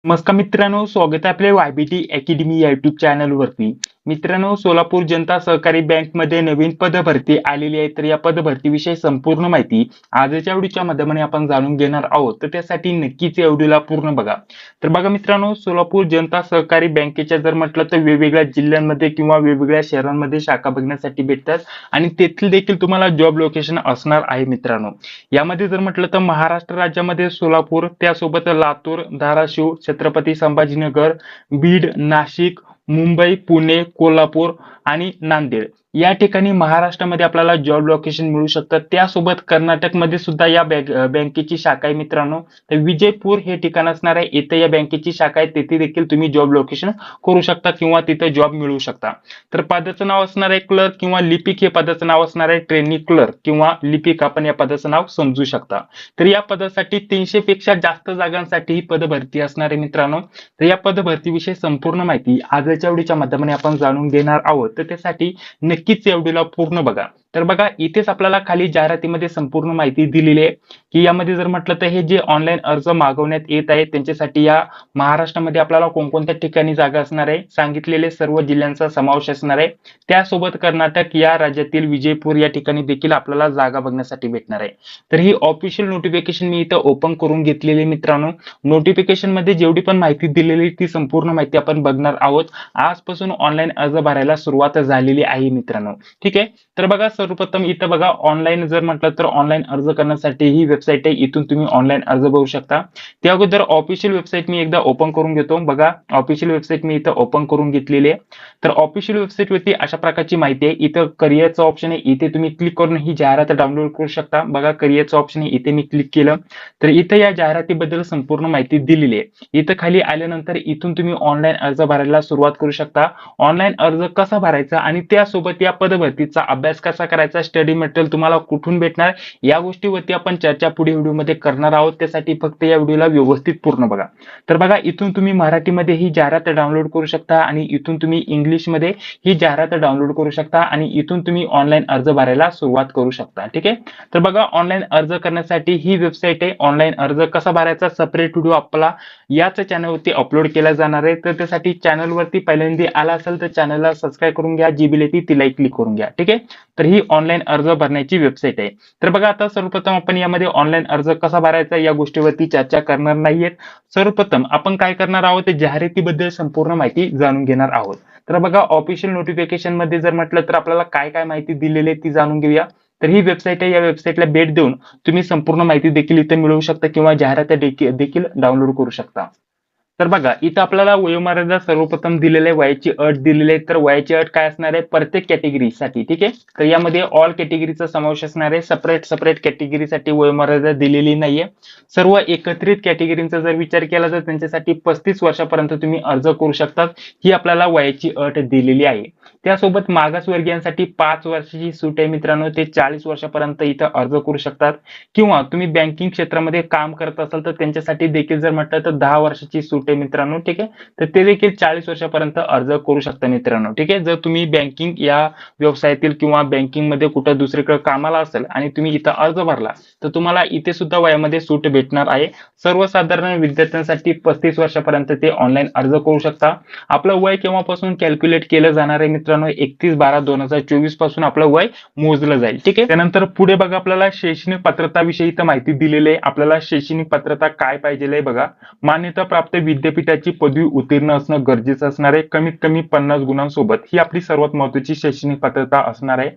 नमस्कार मित्रांनो, स्वागत आहे आपल्या YBT अकॅडमी या युट्यूब चॅनल वरती. मित्रांनो, सोलापूर जनता सहकारी बँक मध्ये नवीन पदभरती आलेली आहे. तर या पदभरतीविषयी संपूर्ण माहिती आजच्या व्हिडिओच्या माध्यमाने आपण जाणून घेणार आहोत. तर त्यासाठी नक्कीच या व्हिडिओला पूर्ण बघा. तर बघा मित्रांनो, सोलापूर जनता सहकारी बँकेच्या जर म्हटलं तर वेगवेगळ्या जिल्ह्यांमध्ये किंवा वेगवेगळ्या शहरांमध्ये शाखा बघण्यासाठी भेटतात आणि तेथील देखील तुम्हाला जॉब लोकेशन असणार आहे मित्रांनो. यामध्ये जर म्हटलं तर महाराष्ट्र राज्यामध्ये सोलापूर, त्यासोबत लातूर, धाराशिव, छत्रपती संभाजीनगर, बीड, नाशिक, मुंबई, पुणे, कोल्हापूर आणि नांदेड या ठिकाणी महाराष्ट्रामध्ये आपल्याला जॉब लोकेशन मिळू शकतं. त्यासोबत कर्नाटकमध्ये सुद्धा या बँकेची शाखा आहे मित्रांनो. तर विजयपूर हे ठिकाण असणार आहे. इथे या बँकेची शाखा आहे, तिथे देखील तुम्ही जॉब लोकेशन करू शकता किंवा तिथे जॉब मिळवू शकता. तर पदाचं नाव असणार आहे क्लर्क किंवा लिपिक हे पदाचं नाव असणार आहे. ट्रेनी क्लर्क किंवा लिपिक आपण या पदाचं नाव समजू शकता. तर या पदासाठी 300 पेक्षा जास्त जागांसाठी ही पदभरती असणार आहे मित्रांनो. तर या पदभरतीविषयी संपूर्ण माहिती आजच्या व्हिडिओच्या माध्यमाने आपण जाणून घेणार आहोत. तर त्यासाठी नक्कीच या व्हिडिओला पूर्ण बघा. तर बघा, इथेच आपल्याला खाली जाहिरातीमध्ये संपूर्ण माहिती दिलेली आहे की यामध्ये जर म्हटलं तर हे जे ऑनलाईन अर्ज मागवण्यात येत आहे त्यांच्यासाठी या महाराष्ट्रामध्ये आपल्याला कोणकोणत्या ठिकाणी जागा असणार आहे, सांगितलेले सर्व जिल्ह्यांचा समावेश असणार आहे. त्यासोबत कर्नाटक या राज्यातील विजयपूर या ठिकाणी देखील आपल्याला जागा बघण्यासाठी भेटणार आहे. तर ही ऑफिशियल नोटिफिकेशन मी इथं ओपन करून घेतलेली मित्रांनो. नोटिफिकेशन मध्ये जेवढी पण माहिती दिलेली ती संपूर्ण माहिती आपण बघणार आहोत. आजपासून ऑनलाईन अर्ज भरायला सुरुवात झालेली आहे मित्रांनो. ठीक आहे. तर बघा, सर्वप्रथम इथं बघा, ऑनलाईन जर म्हटलं तर ऑनलाईन अर्ज करण्यासाठी ही वेबसाईट आहे. इथून तुम्ही ऑनलाईन अर्ज भरू शकता. त्या अगोदर ऑफिशियल वेबसाईट मी एकदा ओपन करून घेतो. बघा, ऑफिशियल वेबसाईट मी इथं ओपन करून घेतलेली आहे. तर ऑफिशियल वेबसाईट वरती अशा प्रकारची माहिती आहे. इथं करिअरचं ऑप्शन आहे, इथे तुम्ही क्लिक करून ही जाहिरात डाउनलोड करू शकता. बघा, करिअरचं ऑप्शन आहे, इथे मी क्लिक केलं तर इथे या जाहिरातीबद्दल संपूर्ण माहिती दिलेली आहे. इथं खाली आल्यानंतर इथून तुम्ही ऑनलाईन अर्ज भरायला सुरुवात करू शकता. ऑनलाईन अर्ज कसा भरायचा आणि त्यासोबत या पदभरतीचा अभ्यास कसा करायचा, स्टडी मटेरियल तुम्हाला कुठून भेटणार, या गोष्टीवरती आपण चर्चा पुढे व्हिडिओमध्ये करणार आहोत. त्यासाठी फक्त या व्हिडिओला व्यवस्थित पूर्ण बघा. तर बघा, इथून तुम्ही मराठीमध्ये ही जाहिरात डाउनलोड करू शकता आणि इथून तुम्ही इंग्लिशमध्ये ही जाहिरात डाउनलोड करू शकता आणि इथून तुम्ही ऑनलाईन अर्ज भरायला सुरुवात करू शकता. ठीक आहे. तर बघा, ऑनलाईन अर्ज करण्यासाठी ही वेबसाईट आहे. ऑनलाईन अर्ज कसा भरायचा सेपरेट व्हिडिओ आपला याच चॅनलवरती अपलोड केला जाणार आहे. तर त्यासाठी चॅनलवरती पहिल्यांदा आला असेल तर चॅनलला सबस्क्राईब करून घ्या, जी बेल येते तिला क्लिक करून घ्या. ठीक आहे. तर ही ऑनलाईन अर्ज भरण्याची वेबसाईट आहे. तर बघा, आता सर्वप्रथम आपण यामध्ये ऑनलाईन अर्ज कसा भरायचा या गोष्टीवरती चर्चा करणार नाहीयेत. सर्वप्रथम आपण काय करणार आहोत, जाहिरातीबद्दल संपूर्ण माहिती जाणून घेणार आहोत. तर बघा, ऑफिशियल नोटिफिकेशन मध्ये जर म्हटलं तर आपल्याला काय काय माहिती दिलेली आहे ती जाणून घेऊया. तर ही वेबसाईट आहे, या वेबसाईटला भेट देऊन तुम्ही संपूर्ण माहिती देखील इथे मिळवू शकता किंवा जाहिरात देखील डाउनलोड करू शकता. तर बघा, इथं आपल्याला वयोमर्यादा सर्वप्रथम दिलेली आहे, वयाची अट दिलेली आहे. तर वयाची अट काय असणार आहे, प्रत्येक कॅटेगरीसाठी. ठीक आहे. तर यामध्ये ऑल कॅटेगरीचा समावेश असणार आहे. सेपरेट कॅटेगरीसाठी वयोमर्यादा दिलेली नाहीये. सर्व एकत्रित कॅटेगरीचा जर विचार केला तर त्यांच्यासाठी 35 वर्षापर्यंत तुम्ही अर्ज करू शकतात. ही आपल्याला वयाची अट दिलेली आहे. त्यासोबत मागासवर्गीयांसाठी 5 वर्षाची सूट आहे मित्रांनो. ते 40 वर्षापर्यंत इथं अर्ज करू शकतात किंवा तुम्ही बँकिंग क्षेत्रामध्ये काम करत असाल तर त्यांच्यासाठी देखील जर म्हटलं तर 10 वर्षाची सूट आहे मित्रांनो. ठीक आहे. तर ते देखील 40 वर्षापर्यंत अर्ज करू शकता मित्रांनो. ठीक आहे. जर तुम्ही बँकिंग या व्यवसायातील किंवा बँकिंग मध्ये कुठं दुसरीकडे कामाला असेल आणि तुम्ही इथं अर्ज भरला तर तुम्हाला इथे सुद्धा वयामध्ये सूट भेटणार आहे. सर्वसाधारण विद्यार्थ्यांसाठी 35 वर्षापर्यंत ते ऑनलाईन अर्ज करू शकता. आपलं वय केव्हापासून कॅल्क्युलेट केलं जाणार आहे मित्रांनो, 31/12/2024 पासून आपलं वय मोजलं जाईल. ठीक आहे. त्यानंतर पुढे बघा, आपल्याला शैक्षणिक पात्रताविषयी इथं माहिती दिलेली आहे. आपल्याला शैक्षणिक पात्रता काय पाहिजे आहे बघा, मान्यता प्राप्त विद्यापीठाची पदवी उत्तीर्ण असणं गरजेचं असणार आहे. कमीत कमी 50 गुणांसोबत ही आपली सर्वात महत्वाची शैक्षणिक पात्रता असणार आहे.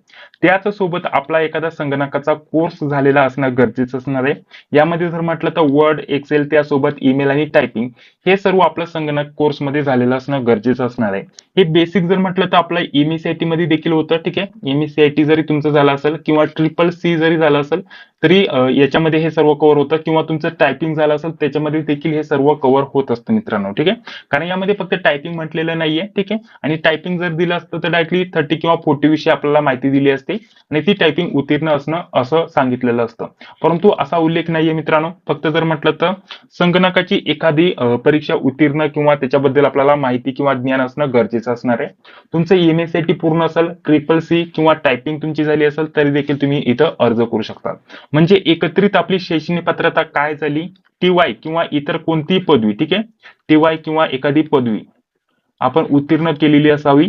त्याच सोबत आपला एखादा संगणकाचा कोर्स झालेला असणं गरजेचं असणार आहे. यामध्ये जर म्हटलं तर वर्ड, एक्सेल, त्यासोबत ईमेल आणि टायपिंग हे सर्व आपलं संगणक कोर्स मध्ये झालेलं असणं गरजेचं असणार आहे. हे बेसिक जर म्हटलं तर आपलं एमएससीआयटी मध्ये देखील होतं. ठीक आहे. एमएससीआयटी जरी तुमचं झालं असेल किंवा CCC जरी झालं असेल तरी याच्यामध्ये हे सर्व कव्हर होतं किंवा तुमचं टायपिंग झालं असेल त्याच्यामध्ये देखील हे सर्व कव्हर होत असतं मित्रांनो. ठीक आहे. कारण यामध्ये फक्त टायपिंग म्हटलेलं नाहीये. ठीक आहे. आणि टायपिंग जर दिलं असतं तर डायरेक्टली 30 किंवा 40 विषयी आपल्याला माहिती दिली असते आणि ती टायपिंग उत्तीर्ण असणं असं सांगितलेलं असतं. परंतु असा उल्लेख नाहीये मित्रांनो. फक्त जर म्हटलं तर संगणकाची एखादी परीक्षा उत्तीर्ण किंवा त्याच्याबद्दल आपल्याला माहिती किंवा ज्ञान असणं गरजेचं असणार आहे. तुमचं एमएससीआयटी पूर्ण असेल, CCC किंवा टायपिंग तुमची झाली असेल तरी देखील तुम्ही इथं अर्ज करू शकता. म्हणजे एकत्रित आपली शैक्षणिक पात्रता काय झाली, TY किंवा इतर कोणतीही पदवी, ठीक आहे, TY किंवा एखादी पदवी आपण उत्तीर्ण केलेली असावी.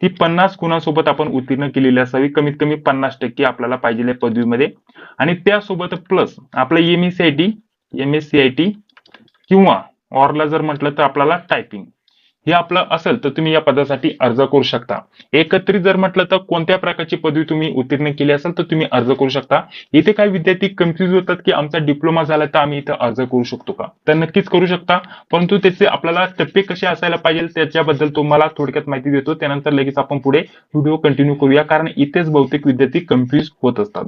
ती 50 गुणांसोबत आपण उत्तीर्ण केलेली असावी. कमीत कमी 50% आपल्याला पाहिजे आहे पदवीमध्ये. आणि त्यासोबत प्लस आपलं MSCIT किंवा ऑरला जर म्हटलं तर आपल्याला टायपिंग हे आपलं असेल तर तुम्ही या पदासाठी अर्ज करू शकता. एकत्रित जर म्हटलं तर कोणत्या प्रकारची पदवी तुम्ही उत्तीर्ण केली असेल तर तुम्ही अर्ज करू शकता. इथे काही विद्यार्थी कन्फ्युज होतात की आमचा डिप्लोमा झाला तर आम्ही इथं अर्ज करू शकतो का? तर नक्कीच करू शकता, परंतु त्याचे आपल्याला टप्पे कसे असायला पाहिजे त्याच्याबद्दल तुम्हाला थोडक्यात माहिती देतो. त्यानंतर लगेच आपण पुढे व्हिडिओ कंटिन्यू करूया, कारण इथेच बहुतेक विद्यार्थी कन्फ्युज होत असतात.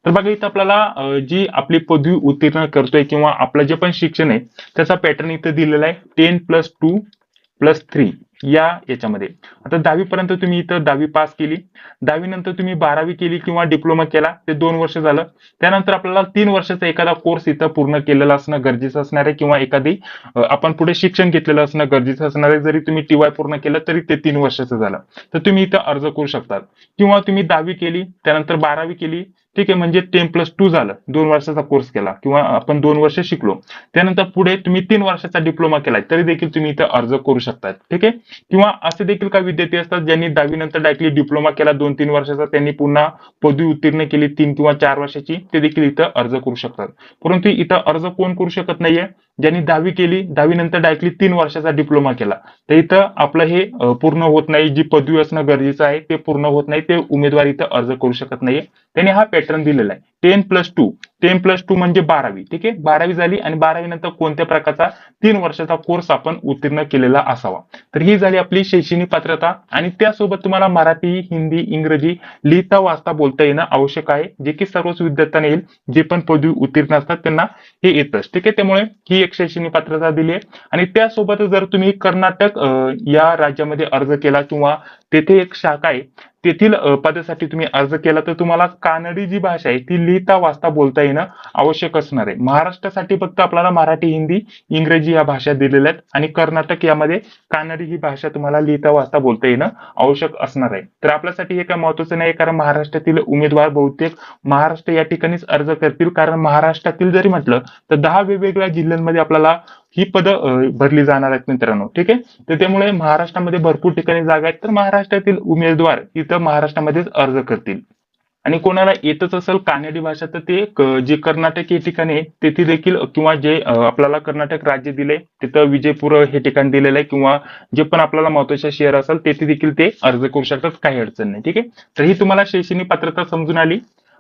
तर बघा इथं आपल्याला जी आपली पदवी उत्तीर्ण करतोय किंवा आपलं जे पण शिक्षण आहे त्याचा पॅटर्न इथं दिलेला आहे 10+2+3 याच्यामध्ये. आता 10वी पर्यंत तुम्ही इथं 10वी पास केली, 10वी नंतर तुम्ही 12वी केली किंवा डिप्लोमा केला, ते 2 वर्ष झालं. त्यानंतर आपल्याला 3 वर्षाचा एखादा कोर्स इथं पूर्ण केलेला असणं गरजेचं असणार आहे किंवा एखादी आपण पुढे शिक्षण घेतलेलं असणं गरजेचं असणार आहे. जरी तुम्ही TY पूर्ण केलं तरी ते 3 वर्षाचं झालं तर तुम्ही इथं अर्ज करू शकता. किंवा तुम्ही 10वी केली त्यानंतर 12वी केली, ठीक आहे, म्हणजे 10+2 झालं, 2 वर्षाचा कोर्स केला किंवा आपण 2 वर्ष शिकलो, त्यानंतर पुढे तुम्ही 3 वर्षाचा डिप्लोमा केलाय तरी देखील तुम्ही इथं अर्ज करू शकता. ठीक आहे. किंवा असे देखील काही विद्यार्थी असतात ज्यांनी 10वी नंतर डायरेक्टली डिप्लोमा केला 2-3 वर्षाचा, त्यांनी पुन्हा पदवी उत्तीर्ण केली 3 किंवा 4 वर्षाची, ते देखील इथं अर्ज करू शकतात. परंतु इथं अर्ज कोण करू शकत नाहीये? ज्यांनी 10वी केली, 10वी नंतर डायरेक्टली 3 वर्षाचा डिप्लोमा केला, तर इथं आपलं हे पूर्ण होत नाही. जी पदवी असणं गरजेचं आहे ते पूर्ण होत नाही, ते उमेदवार इथं अर्ज करू शकत नाहीये. त्यांनी हा पॅटर्न दिलेला आहे 10+2 म्हणजे 12वी. ठीक आहे, 12वी झाली आणि 12वी नंतर कोणत्या प्रकारचा 3 वर्षाचा कोर्स आपण उत्तीर्ण केलेला असावा. तर ही झाली आपली शैक्षणिक पात्रता. आणि त्यासोबत तुम्हाला मराठी, हिंदी, इंग्रजी लिहिता वाचता बोलता येणं आवश्यक आहे, जे की सर्वच विद्यार्थ्यांना येईल. जे पण पदवी उत्तीर्ण असतात त्यांना हे येतच. ठीक आहे, त्यामुळे ही एक शैक्षणिक पात्रता दिली आहे. आणि त्यासोबत जर तुम्ही कर्नाटक या राज्यामध्ये अर्ज केला किंवा तेथे एक शाखा आहे तेथील पदासाठी तुम्ही अर्ज केला तर तुम्हाला कानडी जी भाषा आहे ती लिहिता वाचता बोलता येणं आवश्यक असणार आहे. महाराष्ट्रासाठी फक्त आपल्याला मराठी, हिंदी, इंग्रजी या भाषा दिलेल्या आहेत आणि कर्नाटक यामध्ये कानडी ही भाषा तुम्हाला लिहिता वाचता बोलता येणं आवश्यक असणार आहे. तर आपल्यासाठी हे काय महत्वाचं नाही, कारण महाराष्ट्रातील उमेदवार बहुतेक महाराष्ट्र या ठिकाणीच अर्ज करतील. कारण महाराष्ट्रातील जरी म्हटलं तर 10 वेगवेगळ्या जिल्ह्यांमध्ये आपल्याला ही पदं भरली जाणार आहेत मित्रांनो. ठीक आहे, तर त्यामुळे महाराष्ट्रामध्ये भरपूर ठिकाणी जागा आहेत, तर महाराष्ट्रातील उमेदवार इथं महाराष्ट्रामध्येच अर्ज करतील. आणि कोणाला येतच असेल कानडी भाषा तर ते जे कर्नाटक हे ठिकाणी आहे तेथे देखील किंवा जे आपल्याला कर्नाटक राज्य दिले तिथं विजयपूर हे ठिकाण दिलेलं आहे किंवा जे पण आपल्याला महत्वाचे शहर असेल तेथे देखील ते अर्ज करू शकतात, काही अडचण नाही. ठीक आहे, तर ही तुम्हाला शैक्षणिक पात्रता समजून आली.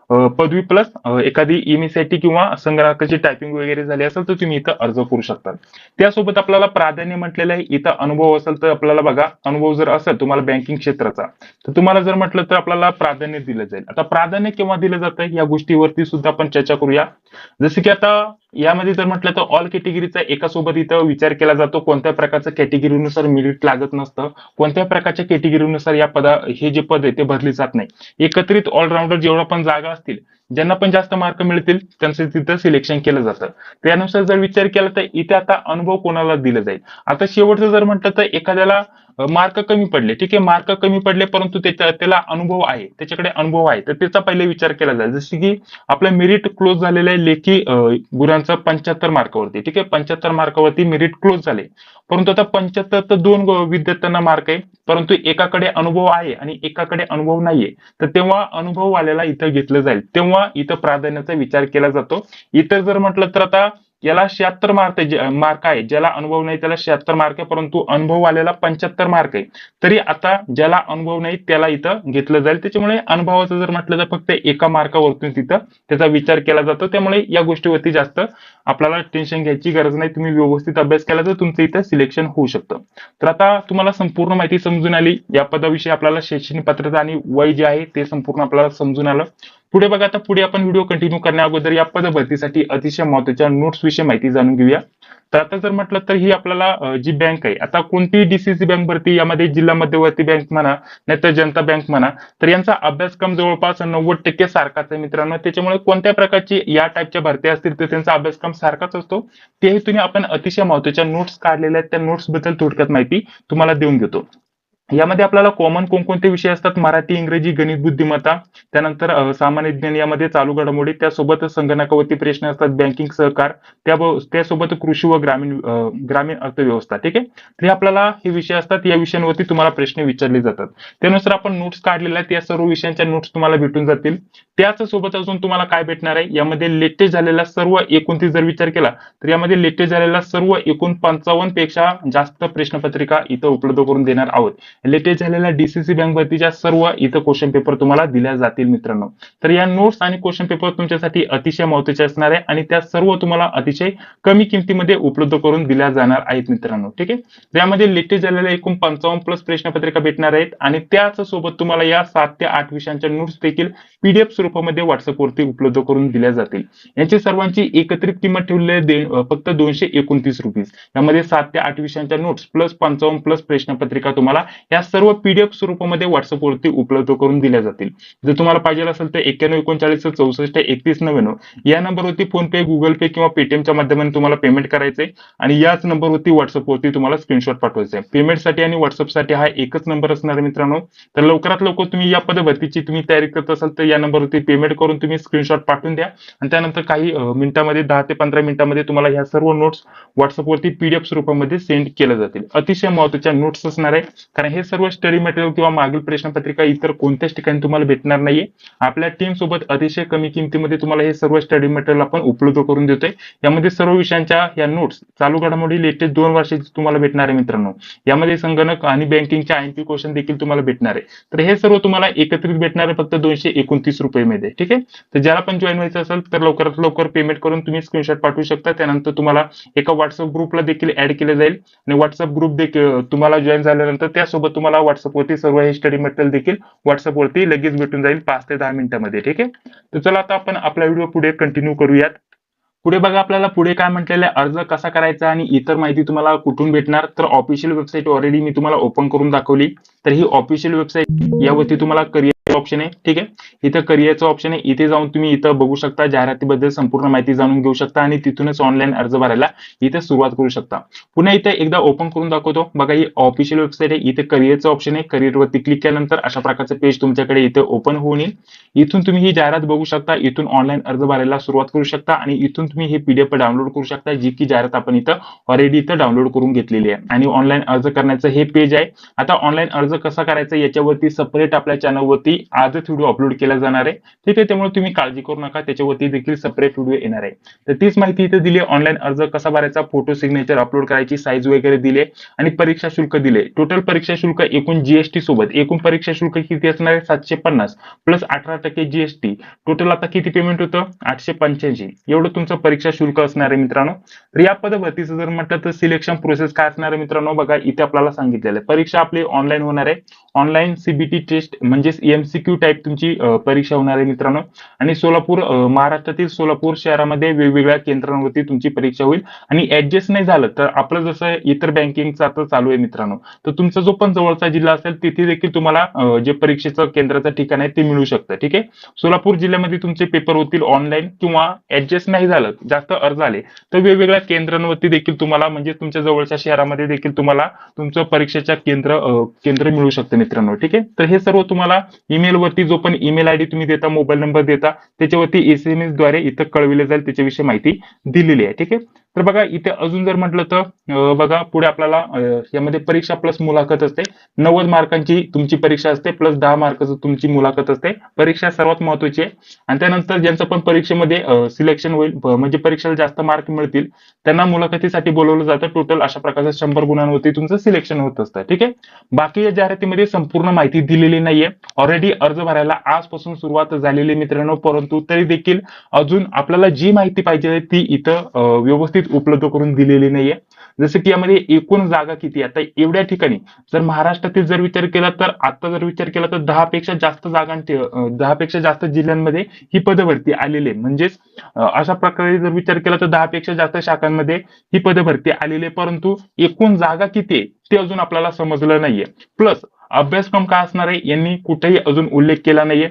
पदवी प्लस एखादी MSCIT किंवा संगणकाची टायपिंग वगैरे झाली असेल तर तुम्ही इथं अर्ज करू शकता. त्यासोबत आपल्याला प्राधान्य म्हटलेलं आहे, इथं अनुभव असेल तर आपल्याला बघा, अनुभव जर असेल तुम्हाला बँकिंग क्षेत्राचा तर तुम्हाला जर म्हटलं तर आपल्याला प्राधान्य दिलं जाईल. आता प्राधान्य केव्हा दिलं जातं या गोष्टीवरती सुद्धा आपण चर्चा करूया. जसं की आता यामध्ये जर म्हटलं तर ऑल कॅटेगरीचा एका सोबत इथं विचार केला जातो. कोणत्या प्रकारच्या कॅटेगरीनुसार मेरिट लागत नसतं, कोणत्या प्रकारच्या कॅटेगरीनुसार हे जे पद आहे ते भरली जात नाही. एकत्रित ऑलराऊंडर जेवढा पण जागा असतील, ज्यांना पण जास्त मार्क मिळतील त्यांचं तिथं सिलेक्शन केलं जातं. त्यानुसार जर विचार केला तर इथे आता अनुभव कोणाला दिला जाईल. आता शेवटचं जर म्हटलं तर एखाद्याला मार्क कमी पडले, ठीक आहे, मार्क कमी पडले परंतु त्याला अनुभव आहे, त्याच्याकडे अनुभव आहे, तर त्याचा पहिले विचार केला जाईल. जसे की आपलं मेरिट क्लोज झालेलं आहे लेखी गुणांचं 75 मार्कावरती. ठीक आहे, 75 मार्कावरती मेरिट क्लोज झाले, परंतु आता 75 तर 2 विद्यार्थ्यांना मार्क आहे, परंतु एकाकडे अनुभव आहे आणि एकाकडे अनुभव नाहीये, तर तेव्हा अनुभव आलेला इथं घेतलं जाईल, तेव्हा इथं प्राधान्याचा विचार केला जातो. इतर जर म्हटलं तर आता याला 76 मार्क आहे, ज्याला अनुभव नाही त्याला 76 मार्क आहे, परंतु अनुभव आलेला 75 मार्क आहे, तरी आता ज्याला अनुभव नाही त्याला इथं घेतलं जाईल. त्याच्यामुळे अनुभवाचं जर म्हटलं तर फक्त एका मार्कावरती तिथं त्याचा विचार केला जातो. त्यामुळे या गोष्टीवरती जास्त आपल्याला टेन्शन घ्यायची गरज नाही. तुम्ही व्यवस्थित अभ्यास केला तर तुमचं इथं सिलेक्शन होऊ शकतं. तर आता तुम्हाला संपूर्ण माहिती समजून आली या पदाविषयी. आपल्याला शैक्षणिक पात्रता आणि वय जे आहे ते संपूर्ण आपल्याला समजून आलं. पुढे बघा, आता पुढे आपण व्हिडिओ कंटिन्यू करण्या अगोदर या पद भरतीसाठी अतिशय महत्त्वाच्या नोट्स विषयी माहिती जाणून घेऊया. तर आता जर म्हटलं तर ही आपल्याला जी बँक आहे, आता कोणती DCC बँक भरती, यामध्ये जिल्हा मध्यवर्ती बँक म्हणा नाहीतर जनता बँक म्हणा, तर यांचा अभ्यासक्रम जवळपास 90% सारखाच आहे मित्रांनो. त्याच्यामुळे कोणत्या प्रकारची या टाईपच्या भरत्या असतील तर त्यांचा अभ्यासक्रम सारखाच असतो. ते हेतूने आपण अतिशय महत्त्वाच्या नोट्स काढलेल्या आहेत, त्या नोट्स बद्दल थोडक्यात माहिती तुम्हाला देऊन घेतो. यामध्ये आपल्याला कॉमन कोणकोणते विषय असतात? मराठी, इंग्रजी, गणित, बुद्धिमत्ता, त्यानंतर सामान्य ज्ञान, यामध्ये चालू घडामोडी, त्यासोबत संगणकावरती प्रश्न असतात, बँकिंग, सहकार, त्यासोबत कृषी व ग्रामीण अर्थव्यवस्था. ठीक आहे, तर हे आपल्याला हे विषय असतात, या विषयांवरती तुम्हाला प्रश्न विचारले जातात. त्यानुसार आपण नोट्स काढलेल्या आहेत, या सर्व विषयांच्या नोट्स तुम्हाला भेटून जातील. त्याच सोबत अजून तुम्हाला काय भेटणार आहे? यामध्ये लेटेस्ट झालेला सर्व 29 जर विचार केला तर यामध्ये लेटेस्ट झालेला सर्व एकूण 55 पेक्षा जास्त प्रश्नपत्रिका इथं उपलब्ध करून देणार आहोत. लेटेस्ट झालेल्या डीसीसी बँक भरतीच्या सर्व इथं क्वेश्चन पेपर तुम्हाला दिल्या जातील मित्रांनो. तर या नोट्स आणि क्वेश्चन पेपर तुमच्यासाठी अतिशय महत्त्वाचे असणार आहे आणि त्या सर्व तुम्हाला अतिशय कमी किमतीमध्ये उपलब्ध करून दिल्या जाणार आहेत मित्रांनो. ठीक आहे, त्यामध्ये लेटेस्ट झालेल्या एकूण 55 प्लस प्रश्नपत्रिका भेटणार आहेत आणि त्याच सोबत तुम्हाला या 7 ते 8 विषयांच्या नोट्स देखील पीडीएफ स्वरूपामध्ये व्हॉट्सअपवरती उपलब्ध करून दिल्या जातील. यांची सर्वांची एकत्रित किंमत ठेवली आहे फक्त 229 रुपीज. यामध्ये 7 ते 8 विषयांच्या नोट्स प्लस 55 प्लस प्रश्नपत्रिका तुम्हाला या सर्व पीडीएफ स्वरूपामध्ये व्हॉट्सअपवरती उपलब्ध करून दिल्या जातील. जर तुम्हाला पाहिजे असेल तर 9139643199 या नंबरवरती फोन पे, गुगल पे किंवा पेटीएमच्या माध्यमाने तुम्हाला पेमेंट करायचंय आणि याच नंबरवरती व्हॉट्सअपवरती तुम्हाला स्क्रीनशॉट पाठवायचा आहे. पेमेंटसाठी आणि व्हॉट्सअपसाठी हा एकच नंबर असणार आहे मित्रांनो. तर लवकरात लवकर तुम्ही या पदभरतीची तुम्ही तयारी करत असाल तर या नंबरवरती पेमेंट करून तुम्ही स्क्रीनशॉट पाठवून द्या आणि त्यानंतर काही मिनिटांमध्ये 10 ते 15 मिनिटांमध्ये तुम्हाला ह्या सर्व नोट्स व्हॉट्सअपवरती पीडीएफ स्वरूपामध्ये सेंड केल्या जातील. अतिशय महत्त्वाच्या नोट्स असणार आहे, कारण हे सर्व स्टडी मटेरियल किंवा मागील प्रश्नपत्रिका इतर कोणत्याच ठिकाणी तुम्हाला भेटणार नाहीये. आपल्या टीम सोबत अतिशय कमी किमतीमध्ये तुम्हाला हे सर्व स्टडी मटेरियल आपण उपलब्ध करून देतोय. यामध्ये सर्व विषयांच्या या नोट्स, चालू घडामोडी, लेटेस्ट 2 वर्षाची तुम्हाला भेटणार आहे मित्रांनो. यामध्ये संगणक आणि बँकिंगच्या IMP क्वेश्चन देखील तुम्हाला भेटणार आहे. तर हे सर्व तुम्हाला एकत्रित भेटणार आहे फक्त 229 रुपये. ठीक आहे, तर ज्याला पण जॉईन व्हायचं असेल तर लवकरात लवकर पेमेंट करून तुम्ही स्क्रीनशॉट पाठवू शकता. त्यानंतर तुम्हाला एका व्हॉट्सअप ग्रुपला देखील ऍड केले जाईल आणि व्हॉट्सअप ग्रुप देखील तुम्हाला जॉईन झाल्यानंतर त्यासोबत तुम्हाला व्हॉट्सअपवरती सर्व हे स्टडी मटेरियल देखील व्हॉट्सअपवरती लगेच भेटून जाईल 5 ते 10 मिनिटांमध्ये. ठीक आहे, तर चला आता आपण आपला व्हिडिओ पुढे कंटिन्यू करूयात. पुढे बघा, आपल्याला पुढे काय म्हटलेलं आहे, अर्ज कसा करायचा आणि इतर माहिती तुम्हाला कुठून भेटणार. तर ऑफिशियल वेबसाईट ऑलरेडी मी तुम्हाला ओपन करून दाखवली. तर ही ऑफिशियल वेबसाईट, यावरती तुम्हाला करिअर ऑप्शन आहे. ठीक आहे, इथं करिअरचं ऑप्शन आहे. इथे जाऊन तुम्ही इथं बघू शकता, जाहिरातीबद्दल संपूर्ण माहिती जाणून घेऊ शकता आणि तिथूनच ऑनलाईन अर्ज भरायला इथे सुरुवात करू शकता. पुन्हा इथे एकदा ओपन करून दाखवतो. बघा, ही ऑफिशियल वेबसाईट आहे. इथे करिअरचं ऑप्शन आहे. करिअरवरती क्लिक केल्यानंतर अशा प्रकारचं पेज तुमच्याकडे इथे ओपन होऊन येईल. इथून तुम्ही ही जाहिरात बघू शकता. इथून ऑनलाईन अर्ज भरायला सुरुवात करू शकता आणि इथून तुम्ही हे पीडीएफ डाउनलोड करू शकता, जी की जाहिरात आपण इथं ऑलरेडी इथं डाउनलोड करून घेतलेली आहे. आणि ऑनलाईन अर्ज करण्याचं हे पेज आहे. आता ऑनलाईन अर्ज कसा करायचा याच्यावरती सेपरेट आपल्या चॅनलवरती आजच व्हिडिओ अपलोड केला जाणार आहे. ठीक आहे, त्यामुळे तुम्ही काळजी करू नका, त्याच्यावरती देखील सेपरेट व्हिडिओ येणार आहे. तर तीच माहिती इथे दिली. ऑनलाईन अर्ज कसा भरायचा, फोटो सिग्नेचर अपलोड करायची, साईज वगैरे दिले आणि परीक्षा शुल्क दिले. टोटल परीक्षा शुल्क एकूण जीएसटी सोबत एकूण परीक्षा शुल्क किती असणार आहे? 750 प्लस 18% जीएसटी. टोटल आता किती पेमेंट होतं? 885. एवढं तुमचं परीक्षा शुल्क असणार आहे मित्रांनो. तर या पदभरतीचं जर म्हटलं तर सिलेक्शन प्रोसेस काय असणार आहे मित्रांनो, बघा इथे आपल्याला सांगितलेलं आहे. परीक्षा आपली ऑनलाईन होणार आहे. ऑनलाईन सीबीटी टेस्ट म्हणजेच एमसीक्यू टाईप तुमची परीक्षा होणार आहे मित्रांनो. आणि महाराष्ट्रातील सोलापूर शहरामध्ये वेगवेगळ्या केंद्रांवरती तुमची परीक्षा होईल. आणि ऍडजस्ट नाही झालं तर आपलं जसं इतर बँकिंगचं आता चालू आहे मित्रांनो, तर तुमचा जो पण जवळचा जिल्हा असेल तिथे देखील तुम्हाला जे परीक्षेचं केंद्राचं ठिकाण आहे ते मिळू शकतं. ठीक आहे, सोलापूर जिल्ह्यामध्ये तुमचे पेपर होतील ऑनलाईन, किंवा ऍडजस्ट नाही झालं, जास्त अर्ज आले तर वेगवेगळ्या केंद्रांवरती देखील तुम्हाला, म्हणजे तुमच्या जवळच्या शहरामध्ये देखील तुम्हाला तुमचं परीक्षेच्या केंद्र मिळू शकतं मित्रांनो. ठीक आहे, तर हे सर्व तुम्हाला ईमेल वरती, जो पण ईमेल आयडी तुम्ही देता, मोबाईल नंबर देता, त्याच्यावरती SMS द्वारे इथं कळविले जाईल, त्याच्याविषयी माहिती दिलेली आहे. ठीक आहे, तर बघा इथे अजून जर म्हटलं तर बघा पुढे आपल्याला यामध्ये परीक्षा प्लस मुलाखत असते. 90 मार्कांची तुमची परीक्षा असते प्लस 10 मार्काची तुमची मुलाखत असते. परीक्षा सर्वात महत्वाची आहे. आणि त्यानंतर ज्यांचं पण परीक्षेमध्ये सिलेक्शन होईल, म्हणजे परीक्षेला जास्त मार्क मिळतील, त्यांना मुलाखतीसाठी बोलवलं जातं. टोटल अशा प्रकारचं 100 गुणांवरती तुमचं सिलेक्शन होत असतं. ठीक आहे, बाकी या जाहिरातीमध्ये संपूर्ण माहिती दिलेली नाहीये. ऑलरेडी अर्ज भरायला आजपासून सुरुवात झालेली मित्रांनो, परंतु तरी देखील अजून आपल्याला जी माहिती पाहिजे ती इथं व्यवस्थित उपलब्ध करून दिलेली नाहीये. जसं की यामध्ये एकूण जागा किती, आता एवढ्या ठिकाणी जर महाराष्ट्रातील जर विचार केला तर आता जर विचार केला तर 10 पेक्षा जास्त 10 पेक्षा जास्त जिल्ह्यांमध्ये ही पदभरती आलेली आहे. म्हणजेच अशा प्रकारे जर विचार केला तर 10 पेक्षा जास्त शाखांमध्ये ही पदभरती आलेली आहे, परंतु एकूण जागा किती आहे ते अजून आपल्याला समजलं नाहीये. प्लस अभ्यासक्रम काय असणार आहे यांनी कुठेही अजून उल्लेख केला नाहीये.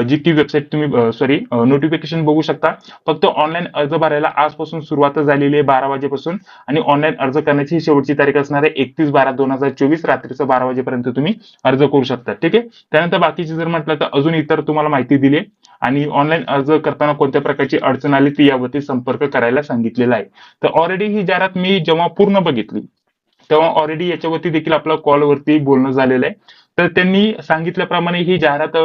जी की वेबसाईट तुम्ही सॉरी नोटिफिकेशन बघू शकता. फक्त ऑनलाईन अर्ज भरायला आजपासून सुरुवात झालेली आहे 12 वाजेपासून आणि ऑनलाईन अर्ज करण्याची ही शेवटची तारीख असणार आहे 31/12/2024 रात्रीचं 12 वाजेपर्यंत तुम्ही अर्ज करू शकता. ठीक आहे. त्यानंतर बाकीचे जर म्हटलं तर अजून इतर तुम्हाला माहिती दिली आहे आणि ऑनलाईन अर्ज करताना कोणत्या प्रकारची अडचण आली ती यावरती संपर्क करायला सांगितलेला आहे. तर ऑलरेडी ही जाहिरात मी जेव्हा पूर्ण बघितली तेव्हा ऑलरेडी याच्यावरती देखील आपलं कॉलवरती बोलणं झालेलं आहे. तर त्यांनी सांगितल्याप्रमाणे ही जाहिरात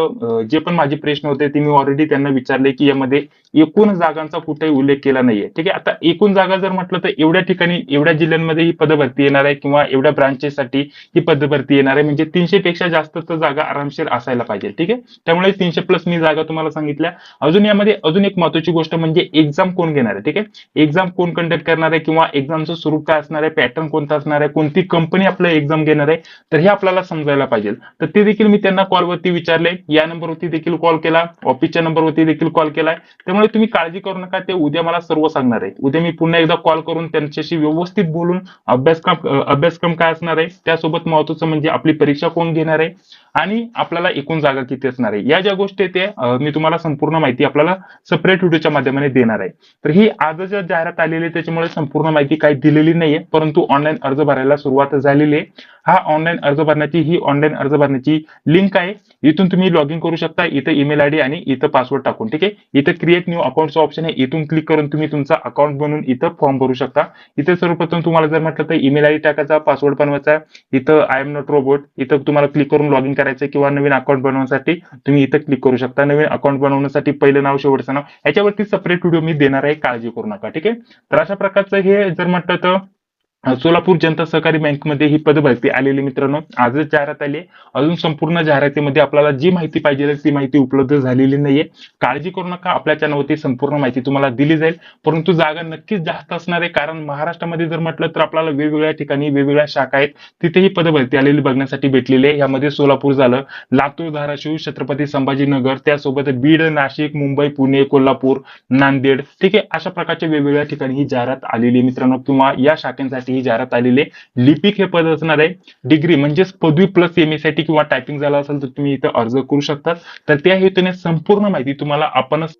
जे पण माझे प्रश्न होते ते मी ऑलरेडी त्यांना विचारले की यामध्ये एकूण जागांचा कुठेही उल्लेख केला नाहीये. ठीक आहे. आता एकूण जागा जर म्हटलं तर एवढ्या ठिकाणी एवढ्या जिल्ह्यांमध्ये ही पदभरती येणार आहे किंवा एवढ्या ब्रांचेससाठी ही पदभरती येणार आहे म्हणजे 300 पेक्षा जास्त तर जागा आरामशीर असायला पाहिजे. ठीक आहे. त्यामुळे 300 प्लस मी जागा तुम्हाला सांगितल्या. अजून यामध्ये अजून एक महत्वाची गोष्ट म्हणजे एक्झाम कोण घेणार आहे. ठीक आहे. एक्झाम कोण कंडक्ट करणार आहे किंवा एक्झामचं स्वरूप काय असणार आहे, पॅटर्न कोणता असणार आहे, कोणती कंपनी आपलं एक्झाम घेणार आहे, तर हे आपल्याला समजायला पाहिजे. तर ते देखील मी त्यांना कॉलवरती विचारले. या नंबरवरती देखील कॉल केला, ऑफिसच्या नंबरवरती देखील कॉल केलाय. त्यामुळे तुम्ही काळजी करू नका. ते उद्या मला सर्व सांगणार आहे. उद्या मी पुन्हा एकदा कॉल करून त्यांच्याशी व्यवस्थित बोलून अभ्यासक्रम काय असणार आहे, त्यासोबत महत्वाचं म्हणजे आपली परीक्षा कोण घेणार आहे आणि आपल्याला एकूण जागा किती असणार आहे, या ज्या गोष्टी आहेत त्या मी तुम्हाला संपूर्ण माहिती आपल्याला सेपरेट व्हिडिओच्या माध्यमाने देणार आहे. तर ही आजच जाहिरात आलेली आहे त्याच्यामुळे संपूर्ण माहिती काही दिलेली नाहीये, परंतु ऑनलाईन अर्ज भरायला सुरुवात झालेली आहे. हा ऑनलाईन अर्ज भरण्याची ही ऑनलाईन अर्ज भरण्याची लिंक आहे. इथून तुम्ही लॉग इन करू शकता. इथं ईमेल आयडी आणि इथं पासवर्ड टाकून. ठीक आहे. इथं क्रिएट न्यू अकाउंटचं ऑप्शन आहे. इथून क्लिक करून तुम्ही तुमचा अकाउंट बनवून इथं फॉर्म भरू शकता. इथे सर्वप्रथम तुम्हाला जर म्हटलं तर ईमेल आयडी टाकायचा, पासवर्ड बनवायचा. इथं आय एम नॉट रोबोट इथं तुम्हाला क्लिक करून लॉग इन करायचं किंवा नवीन अकाउंट बनवण्यासाठी तुम्ही इथं क्लिक करू शकता. नवीन अकाउंट बनवण्यासाठी पहिलं नाव शेवटचं नाव याच्यावरती सेपरेट व्हिडिओ मी देणार आहे. काळजी करू नका. ठीक आहे. तर अशा प्रकारचं हे जर म्हटलं तर सोलापूर जनता सहकारी बँकमध्ये ही पदभरती आलेली मित्रांनो आजच जाहिरात आली आहे. अजून संपूर्ण जाहिरातीमध्ये आपल्याला जी माहिती पाहिजे ती माहिती उपलब्ध झालेली नाहीये. काळजी करू नका. आपल्या चॅनलवरती संपूर्ण माहिती तुम्हाला दिली जाईल. परंतु जागा नक्कीच जास्त असणार आहे कारण महाराष्ट्रामध्ये जर म्हटलं तर आपल्याला वेगवेगळ्या ठिकाणी वेगवेगळ्या शाखा आहेत तिथेही पदभरती आलेली बघण्यासाठी भेटलेली आहे. यामध्ये सोलापूर झालं, लातूर, धाराशिव, छत्रपती संभाजीनगर, त्यासोबत बीड, नाशिक, मुंबई, पुणे, कोल्हापूर, नांदेड. ठीक आहे. अशा प्रकारच्या वेगवेगळ्या ठिकाणी ही जाहिरात आलेली आहे मित्रांनो किंवा या शाखांसाठी ही जाहिरात आलेली आहे. लिपिक हे पद असणार आहे. डिग्री म्हणजेच पदवी प्लस MSc किंवा टायपिंग झाला असेल तर तुम्ही इथं अर्ज करू शकता. तर त्या हेतूने संपूर्ण माहिती तुम्हाला आपणच